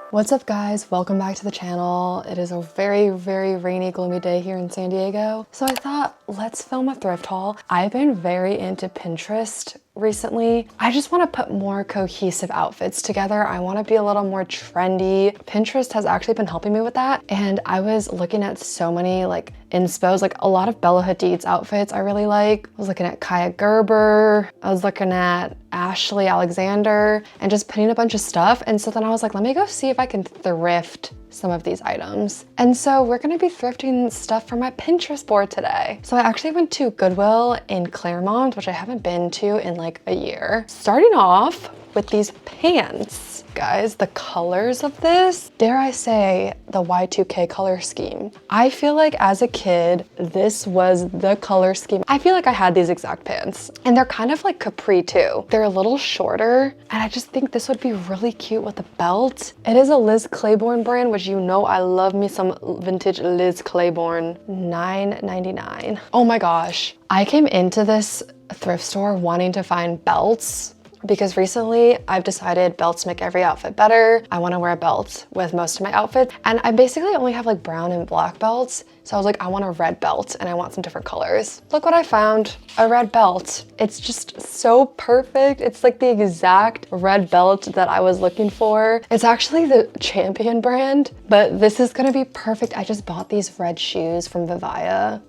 What's up guys, welcome back to the channel. It is a very rainy, gloomy day here in San Diego. So I thought, let's film a thrift haul. I've been very into Pinterest recently. I just want to put more cohesive outfits together. I want to be a little more trendy. Pinterest has actually been helping me with that. And I was looking at so many like inspos, like a lot of Bella Hadid's outfits I really like. I was looking at Kaya Gerber. I was looking at Ashley Alexander and just putting a bunch of stuff. And so then I was like, let me go see if I can thrift some of these items. And so we're gonna be thrifting stuff from my Pinterest board today. So I actually went to Goodwill in Claremont, which I haven't been to in like a year. Starting off with these pants. Guys, the colors of this, dare I say, the Y2K color scheme. I feel like as a kid, this was the color scheme. I feel like I had these exact pants and they're kind of like capri too. They're a little shorter and I just think this would be really cute with a belt. It is a Liz Claiborne brand, which you know I love me some vintage Liz Claiborne. $9.99. Oh my gosh. I came into this thrift store wanting to find belts because recently I've decided belts make every outfit better. I want to wear a belt with most of my outfits. And I basically only have like brown and black belts. So I was like, I want a red belt and I want some different colors. Look what I found, a red belt. It's just so perfect. It's like the exact red belt that I was looking for. It's actually the Champion brand, but this is gonna be perfect. I just bought these red shoes from Vivaya.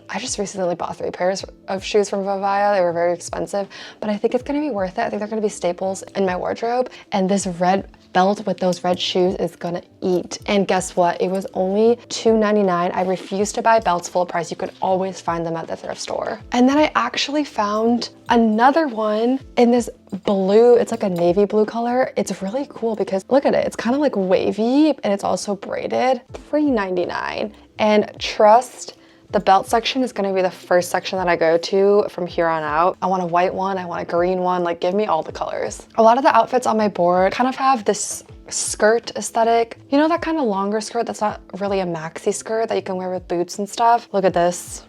I just recently bought 3 pairs of shoes from Vivaya. They were very expensive, but I think it's gonna be worth it. I think they're gonna be staples in my wardrobe. And this red belt with those red shoes is gonna eat. And guess what? It was only $2.99. I refuse to buy belts full price. You could always find them at the thrift store. And then I actually found another one in this blue. It's like a navy blue color. It's really cool because look at it. It's kind of like wavy and it's also braided. $3.99. And trust, the belt section is gonna be the first section that I go to from here on out. I want a white one, I want a green one, like give me all the colors. A lot of the outfits on my board kind of have this skirt aesthetic. You know that kind of longer skirt that's not really a maxi skirt that you can wear with boots and stuff? Look at this.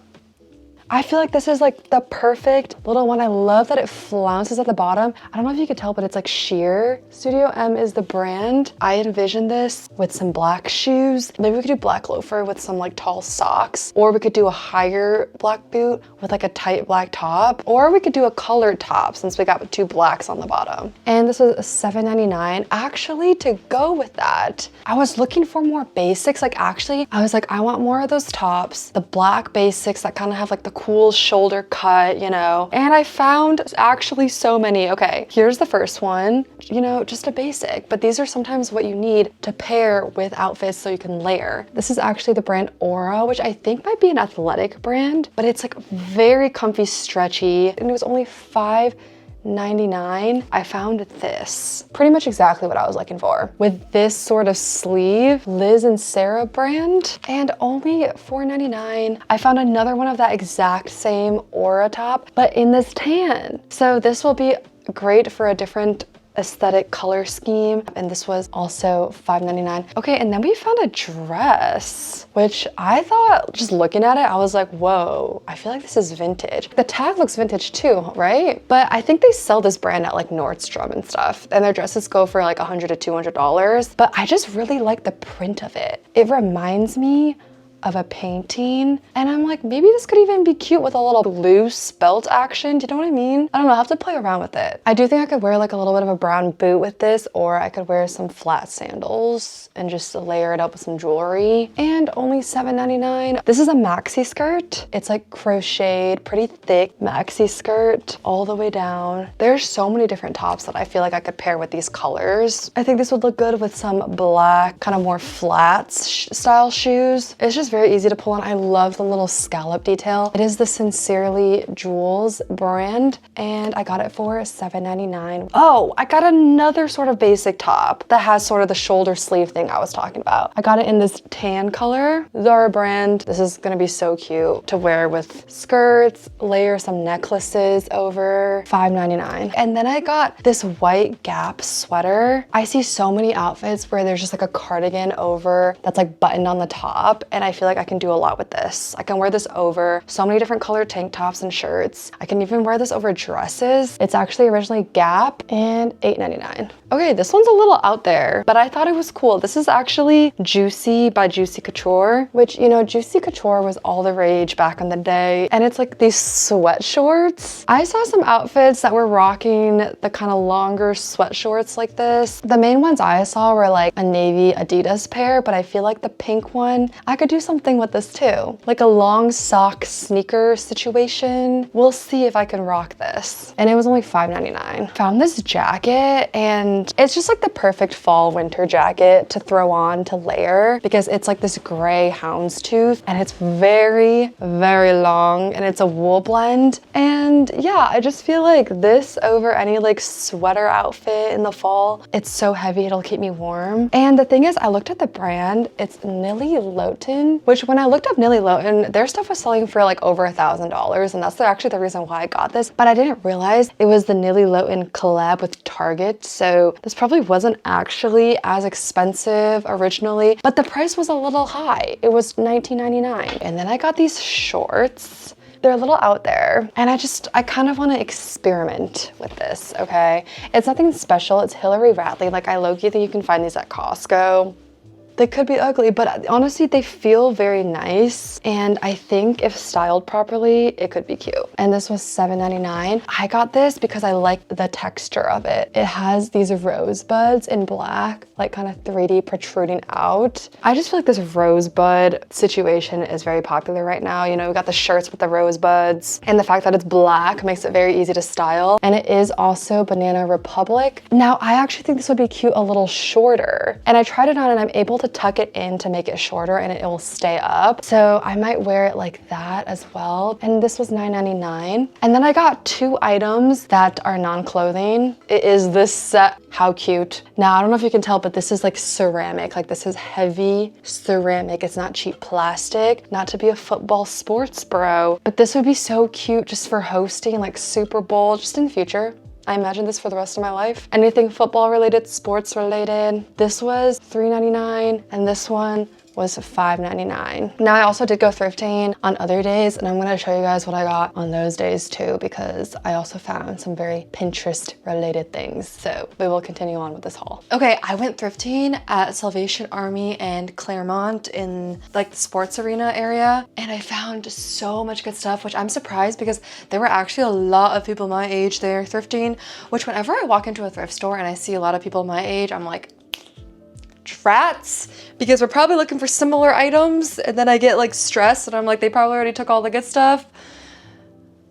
I feel like this is like the perfect little one. I love that it flounces at the bottom. I don't know if you could tell, but it's like sheer. Studio M is the brand. I envisioned this with some black shoes. Maybe we could do black loafer with some like tall socks, or we could do a higher black boot with like a tight black top, or we could do a colored top since we got 2 blacks on the bottom. And this was $7.99. Actually, to go with that, I was looking for more basics. Like actually, I was like, I want more of those tops, the black basics that kind of have like the cool shoulder cut, you know, and I found actually so many. Okay, here's the first one, you know, just a basic, but these are sometimes what you need to pair with outfits so you can layer. This is actually the brand Aura, which I think might be an athletic brand, but it's like very comfy, stretchy, and it was only $5.99. I found this. Pretty much exactly what I was looking for. With this sort of sleeve, Liz and Sarah brand, and only $4.99. I found another one of that exact same Aura top, but in this tan. So this will be great for a different aesthetic color scheme, and this was also $5.99. Okay, and then we found a dress, which I thought, just looking at it, I was like, whoa, I feel like this is vintage. The tag looks vintage too, right? But I think they sell this brand at like Nordstrom and stuff, and their dresses go for like $100 to $200, but I just really like the print of it. It reminds me of a painting, and I'm like, maybe this could even be cute with a little loose belt action. Do you know what I mean? I don't know, I'll have to play around with it. I do think I could wear like a little bit of a brown boot with this, or I could wear some flat sandals and just layer it up with some jewelry. And only $7.99. This is a maxi skirt. It's like crocheted, pretty thick maxi skirt all the way down. There's so many different tops that I feel like I could pair with these colors. I think this would look good with some black, kind of more flats style shoes. It's just very easy to pull on. I love the little scallop detail. It is the Sincerely Jewels brand, and I got it for $7.99. Oh, I got another sort of basic top that has sort of the shoulder sleeve thing I was talking about. I got it in this tan color, Zara brand. This is gonna be so cute to wear with skirts, layer some necklaces over, $5.99. And then I got this white Gap sweater. I see so many outfits where there's just like a cardigan over that's like buttoned on the top, and I feel like I can do a lot with this. I can wear this over so many different colored tank tops and shirts. I can even wear this over dresses. It's actually originally Gap and $8.99. Okay, this one's a little out there, but I thought it was cool. This is actually Juicy by Juicy Couture, which, you know, Juicy Couture was all the rage back in the day. And it's like these sweat shorts. I saw some outfits that were rocking the kind of longer sweat shorts like this. The main ones I saw were like a navy Adidas pair, but I feel like the pink one, I could do something with this too. Like a long sock sneaker situation. We'll see if I can rock this. And it was only $5.99. Found this jacket, and it's just like the perfect fall winter jacket to throw on to layer, because it's like this gray houndstooth and it's very, very long, and it's a wool blend. And yeah, I just feel like this over any like sweater outfit in the fall. It's so heavy, it'll keep me warm. And the thing is, I looked at the brand, it's Nilly Loughton, which when I looked up Nilly Loughton, their stuff was selling for like over $1,000, and that's actually the reason why I got this. But I didn't realize it was the Nilly Loughton collab with Target, so this probably wasn't actually as expensive originally, but the price was a little high. It was $19.99. And then I got these shorts. They're a little out there, and I kind of want to experiment with this, okay? It's nothing special. It's Hillary Radley. Like, I low-key think you can find these at Costco. They could be ugly, but honestly, they feel very nice. And I think if styled properly, it could be cute. And this was $7.99. I got this because I like the texture of it. It has these rosebuds in black, like kind of 3D protruding out. I just feel like this rosebud situation is very popular right now. You know, we got the shirts with the rosebuds, and the fact that it's black makes it very easy to style. And it is also Banana Republic. Now, I actually think this would be cute a little shorter. And I tried it on, and I'm able to tuck it in to make it shorter, and it will stay up. So I might wear it like that as well. And this was $9.99. And then I got 2 items that are non-clothing. It is this set. How cute. Now, I don't know if you can tell, but this is like ceramic. Like, this is heavy ceramic. It's not cheap plastic. Not to be a football sports bro, but this would be so cute just for hosting like Super Bowl, just in the future. I imagine this for the rest of my life. Anything football related, sports related. This was $3.99, and this one was $5.99. Now, I also did go thrifting on other days, and I'm gonna show you guys what I got on those days too, because I also found some very Pinterest related things. So we will continue on with this haul. Okay, I went thrifting at Salvation Army and Claremont in like the sports arena area, and I found so much good stuff, which I'm surprised because there were actually a lot of people my age there thrifting, which whenever I walk into a thrift store and I see a lot of people my age, I'm like, rats, because we're probably looking for similar items, and then I get like stressed and I'm like, they probably already took all the good stuff.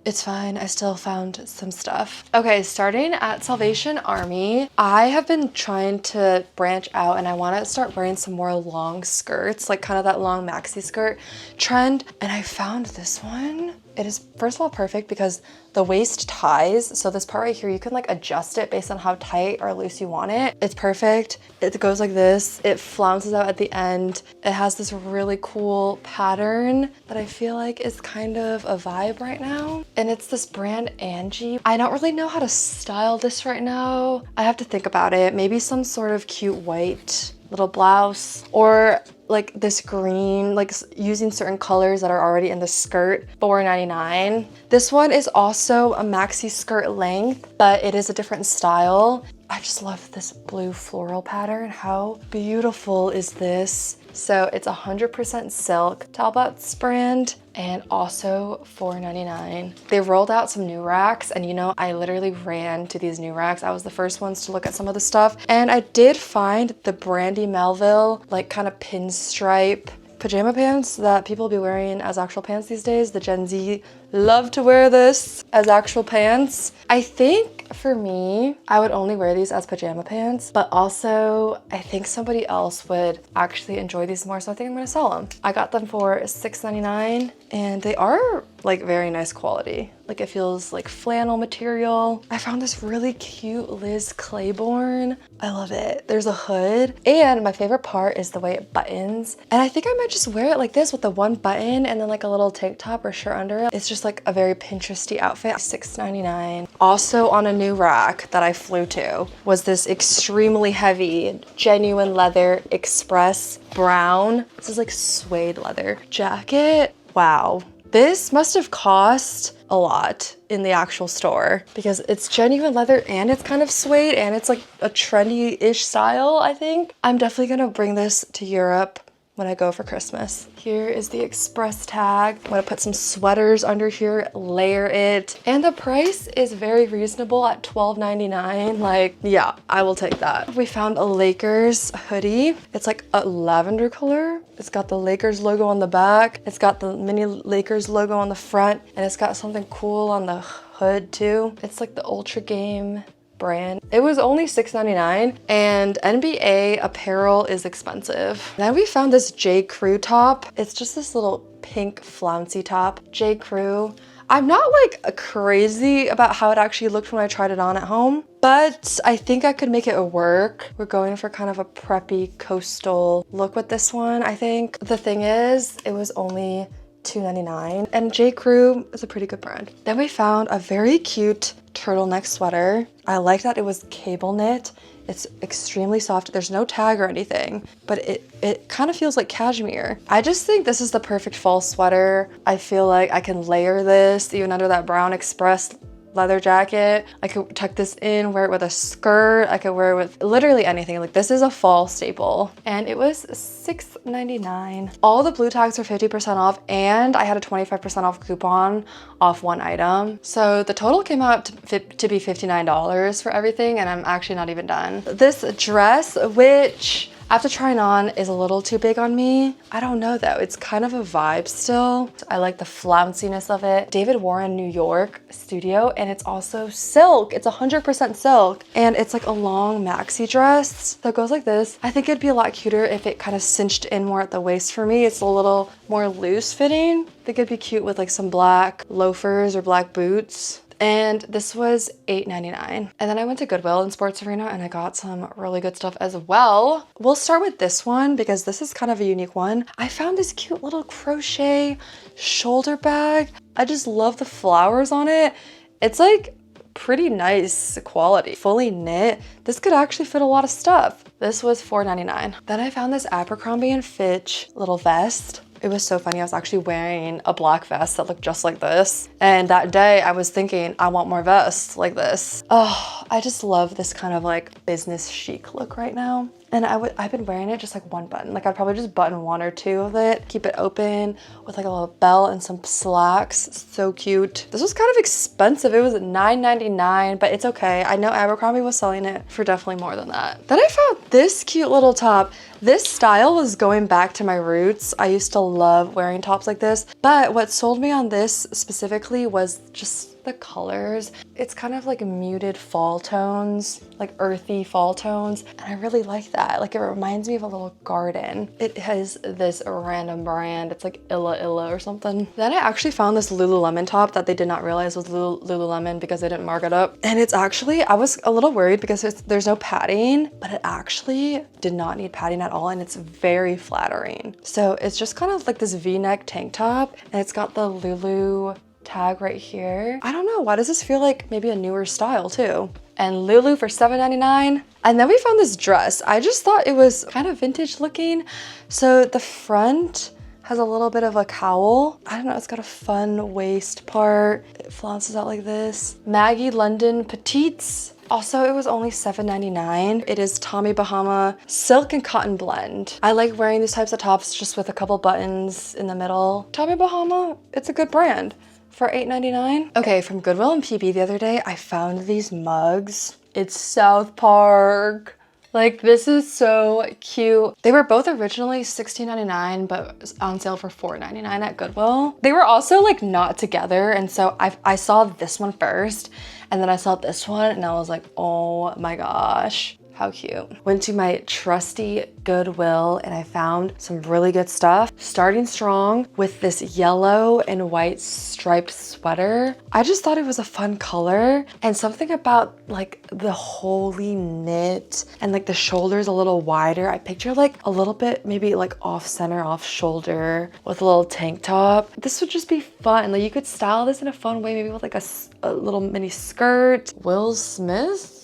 It's fine, I still found some stuff. Okay, starting at Salvation Army, I have been trying to branch out, and I want to start wearing some more long skirts, like kind of that long maxi skirt trend, and I found this one. It is, first of all, perfect because the waist ties. So this part right here, you can like adjust it based on how tight or loose you want it. It's perfect. It goes like this. It flounces out at the end. It has this really cool pattern that I feel like is kind of a vibe right now. And it's this brand Angie. I don't really know how to style this right now. I have to think about it. Maybe some sort of cute white little blouse, or like this green, like using certain colors that are already in the skirt. $4.99. This one is also a maxi skirt length, but it is a different style. I just love this blue floral pattern. How beautiful is this? So it's 100% silk, Talbot's brand, and also $4.99. They rolled out some new racks, and you know, I literally ran to these new racks. I was the first ones to look at some of the stuff, and I did find the Brandy Melville, like kind of pinstripe pajama pants that people be wearing as actual pants these days. The Gen Z love to wear this as actual pants. I think for me, I would only wear these as pajama pants, but also I think somebody else would actually enjoy these more, so I think I'm gonna sell them. I got them for $6.99, and they are like very nice quality. Like, it feels like flannel material. I found this really cute Liz Claiborne. I love it. There's a hood, and my favorite part is the way it buttons. And I think I might just wear it like this with the one button and then like a little tank top or shirt under it. It's just just like a very Pinteresty outfit, $6.99. Also on a new rack that I flew to was this extremely heavy, genuine leather express brown. This is like suede leather jacket. Wow. This must have cost a lot in the actual store because it's genuine leather and it's kind of suede and it's like a trendy-ish style, I think. I'm definitely gonna bring this to Europe when I go for Christmas. Here is the express tag. I'm gonna put some sweaters under here, layer it. And the price is very reasonable at $12.99. Like, yeah, I will take that. We found a Lakers hoodie. It's like a lavender color. It's got the Lakers logo on the back. It's got the mini Lakers logo on the front. And it's got something cool on the hood too. It's like the Ultra Game brand. It was only $6.99 and NBA apparel is expensive. Then we found this J. Crew top. It's just this little pink flouncy top. J. Crew. I'm not like crazy about how it actually looked when I tried it on at home, but I think I could make it work. We're going for kind of a preppy coastal look with this one, I think. The thing is, it was only $2.99 and J. Crew is a pretty good brand. Then we found a very cute turtleneck sweater. I like that it was cable knit. It's extremely soft. There's no tag or anything, but it kind of feels like cashmere. I just think this is the perfect fall sweater. I feel like I can layer this even under that brown express leather jacket. I could tuck this in, wear it with a skirt. I could wear it with literally anything. Like, this is a fall staple. And it was $6.99. All the blue tags were 50% off and I had a 25% off coupon off one item. So the total came out to be $59 for everything, and I'm actually not even done. This dress, which after trying on is a little too big on me. I don't know though, it's kind of a vibe still. I like the flounciness of it. David Warren New York studio, and it's also silk. It's 100% silk, and it's like a long maxi dress that goes like this. I think it'd be a lot cuter if it kind of cinched in more at the waist for me. It's a little more loose fitting. I think it'd be cute with like some black loafers or black boots. And this was $8.99. And then I went to Goodwill in Sports Arena and I got some really good stuff as well. We'll start with this one because this is kind of a unique one. I found this cute little crochet shoulder bag. I just love the flowers on it. It's like pretty nice quality, fully knit. This could actually fit a lot of stuff. This was $4.99. Then I found this Abercrombie & Fitch little vest. It was so funny. I was actually wearing a black vest that looked just like this. And that day I was thinking, I want more vests like this. Oh, I just love this kind of like business chic look right now. And I've been wearing it just like one button. Like, I'd probably just button one or two of it, keep it open with like a little belt and some slacks. So cute. This was kind of expensive. It was $9.99, but it's okay. I know Abercrombie was selling it for definitely more than that. Then I found this cute little top. This style was going back to my roots. I used to love wearing tops like this, but what sold me on this specifically was just the colors. It's kind of like muted fall tones, like earthy fall tones, and I really like that. Like, it reminds me of a little garden. It has this random brand. It's like Illa or something. Then I actually found this Lululemon top that they did not realize was Lululemon because they didn't mark it up. And it's actually, I was a little worried because there's no padding, but it actually did not need padding at all, and it's very flattering. So it's just kind of like this V-neck tank top, and it's got the Lulu tag right here. I don't know, why does this feel like maybe a newer style too? And Lulu for $7.99. And then we found this dress. I just thought it was kind of vintage looking. So the front has a little bit of a cowl. I don't know, it's got a fun waist part. It flounces out like this. Maggie London Petites. Also, it was only $7.99. It is Tommy Bahama silk and cotton blend. I like wearing these types of tops just with a couple buttons in the middle. Tommy Bahama, it's a good brand. For $8.99. Okay, from Goodwill and PB the other day, I found these mugs. It's South Park. Like, this is so cute. They were both originally $16.99, but on sale for $4.99 at Goodwill. They were also like not together, and so I saw this one first, and then I saw this one, and I was like, oh my gosh, how cute. Went to my trusty Goodwill and I found some really good stuff. Starting strong with this yellow and white striped sweater. I just thought it was a fun color, and something about like the holy knit and like the shoulders a little wider. I picture like a little bit maybe like off center, off shoulder with a little tank top. This would just be fun. Like you could style this in a fun way, maybe with like a little mini skirt.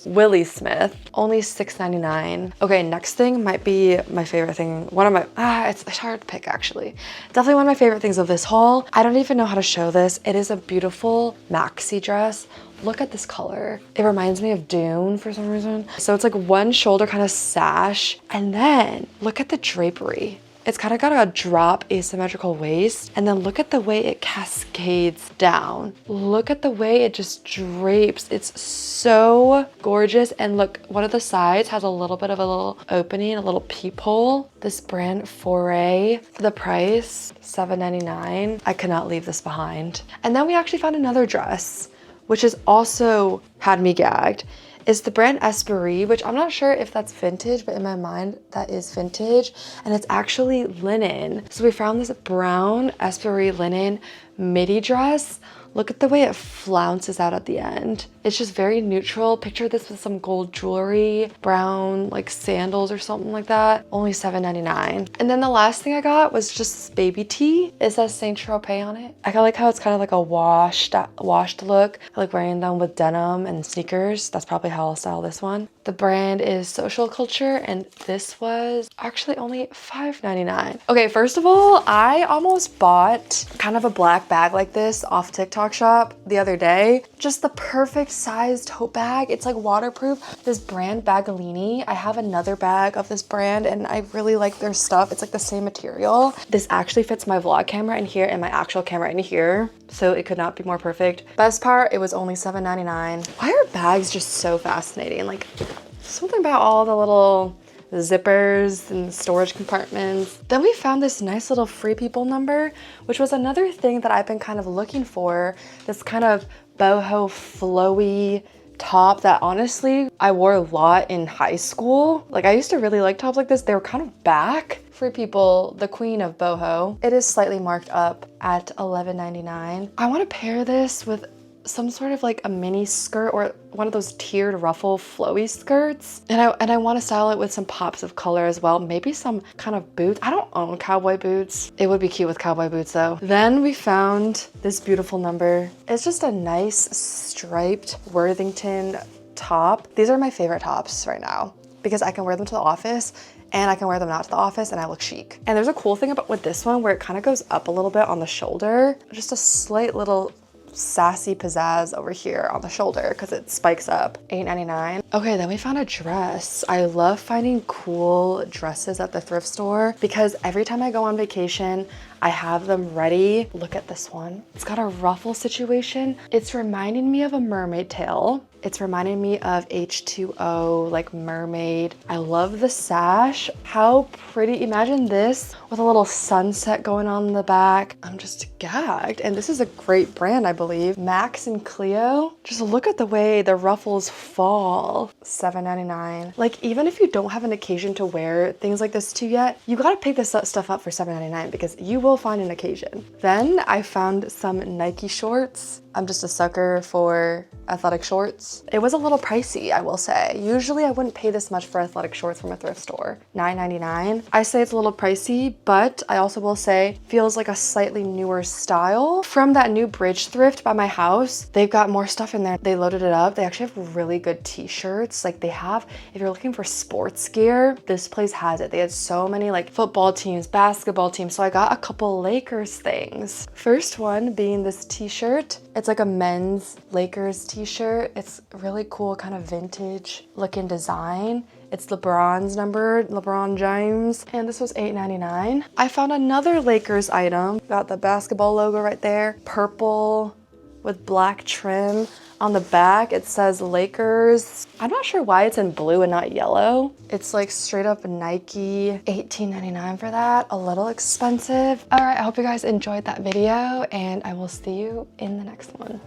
Willie Smith, only $6.99. Okay, next thing might be my favorite thing. One of my, it's hard to pick actually. Definitely one of my favorite things of this haul. I don't even know how to show this. It is a beautiful maxi dress. Look at this color. It reminds me of Dune for some reason. So it's like one shoulder kind of sash, and then look at the drapery. It's kind of got a drop asymmetrical waist, and then look at the way it cascades down. Look at the way it just drapes. It's so gorgeous. And look, one of the sides has a little bit of a little opening, a little peephole. This brand Foray, for the price, $7.99. I could not leave this behind. And then we actually found another dress, which has also had me gagged. Is the brand Esprit, which I'm not sure if that's vintage, but in my mind that is vintage, and it's actually linen. So we found this brown Esprit linen midi dress. Look at the way it flounces out at the end. It's just very neutral. Picture this with some gold jewelry, brown like sandals or something like that. Only $7.99. And then the last thing I got was just this baby tee. It says Saint Tropez on it. I like how it's kind of like a washed look. I like wearing them with denim and sneakers. That's probably how I'll style this one. The brand is Social Culture, and this was actually only $5.99. Okay, first of all, I almost bought kind of a black bag like this off TikTok shop the other day. Just the perfect size tote bag. It's like waterproof. This brand Bagalini. I have another bag of this brand and I really like their stuff. It's like the same material. This actually fits my vlog camera in here and my actual camera in here. So it could not be more perfect. Best part, it was only $7.99. Why are bags just so fascinating? Like something about all the little zippers and storage compartments. Then we found this nice little Free People number, which was another thing that I've been kind of looking for. This kind of boho flowy top that honestly I wore a lot in high school. Like I used to really like tops like this. They were kind of back. Free People, the queen of boho. It is slightly marked up at $11.99. I want to pair this with some sort of like a mini skirt or one of those tiered ruffle flowy skirts. And I want to style it with some pops of color as well. Maybe some kind of boots. I don't own cowboy boots. It would be cute with cowboy boots though. Then we found this beautiful number. It's just a nice striped Worthington top. These are my favorite tops right now because I can wear them to the office and I can wear them not to the office and I look chic. And there's a cool thing about with this one where it kind of goes up a little bit on the shoulder. Just a slight little sassy pizzazz over here on the shoulder because it spikes up. $8.99. Okay, then we found a dress. I love finding cool dresses at the thrift store because every time I go on vacation, I have them ready. Look at this one. It's got a ruffle situation. It's reminding me of a mermaid tail. It's reminding me of H2O, like mermaid. I love the sash. How pretty. Imagine this with a little sunset going on in the back. I'm just gagged. And this is a great brand, I believe. Max and Cleo. Just look at the way the ruffles fall. $7.99. Like even if you don't have an occasion to wear things like this to yet, you gotta pick this stuff up for $7.99 because you will find an occasion. Then I found some Nike shorts. I'm just a sucker for athletic shorts. It was a little pricey, I will say. Usually I wouldn't pay this much for athletic shorts from a thrift store. $9.99. I say it's a little pricey, but I also will say feels like a slightly newer style. From that new Bridge thrift by my house, they've got more stuff in there. They loaded it up. They actually have really good t-shirts. Like they have, if you're looking for sports gear, this place has it. They had so many like football teams, basketball teams. So I got a couple Lakers things. First one being this t-shirt. It's like a men's Lakers t-shirt. It's really cool, kind of vintage looking design. It's LeBron's number, LeBron James, and this was $8.99. I found another Lakers item. Got the basketball logo right there, purple with black trim. On the back, it says Lakers. I'm not sure why it's in blue and not yellow. It's like straight up Nike, $18.99 for that. A little expensive. All right, I hope you guys enjoyed that video and I will see you in the next one.